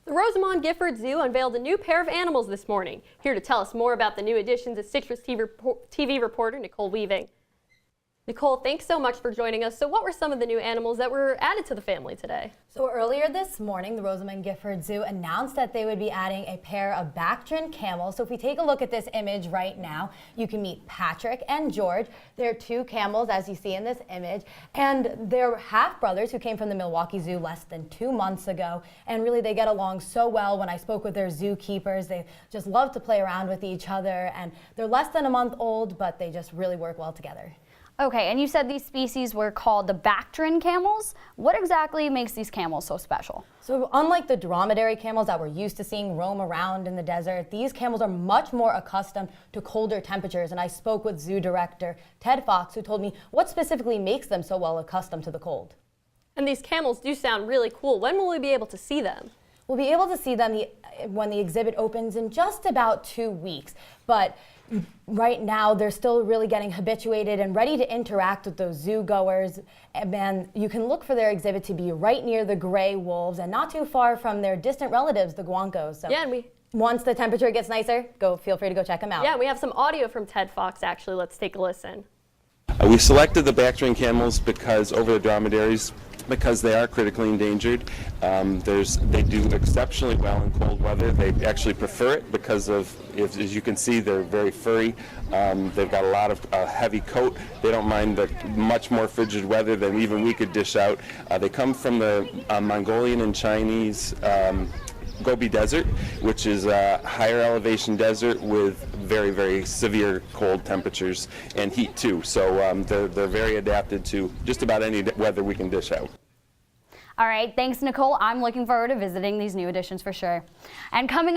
The Rosamond Gifford Zoo unveiled a new pair of animals this morning. Here to tell us more about the new additions is CitrusTV Reporter Nicole Weaving. Nicole, thanks so much for joining us. So what were some of the new animals that were added to the family today? So earlier this morning, the Rosamond Gifford Zoo announced that they would be adding a pair of Bactrian camels. So if we take a look at this image right now, you can meet Patrick and George. They're two camels, as you see in this image, and they're half-brothers who came from the Milwaukee Zoo less than 2 months ago. And really, they get along so well. When I spoke with their zookeepers, they just love to play around with each other, and they're less than a month old, but they just really work well together. Okay, and you said these species were called the Bactrian camels. What exactly makes these camels so special? So unlike the dromedary camels that we're used to seeing roam around in the desert, these camels are much more accustomed to colder temperatures. And I spoke with zoo director Ted Fox, who told me what specifically makes them so well accustomed to the cold. And these camels do sound really cool. When will we be able to see them? We'll be able to see them when the exhibit opens in just about 2 weeks. But right now, they're still really getting habituated and ready to interact with those zoo goers. And you can look for their exhibit to be right near the gray wolves and not too far from their distant relatives, the guancos. So yeah, and once the temperature gets nicer, feel free to go check them out. Yeah, we have some audio from Ted Fox, actually. Let's take a listen. We selected the Bactrian camels over the dromedaries because they are critically endangered. They do exceptionally well in cold weather. They actually prefer it because of, as you can see, they're very furry. They've got a lot of heavy coat. They don't mind the much more frigid weather than even we could dish out. They come from the Mongolian and Chinese Gobi Desert, which is a higher elevation desert with very, very severe cold temperatures and heat too. So they're very adapted to just about any weather we can dish out. All right, thanks, Nicole. I'm looking forward to visiting these new additions for sure. And coming up.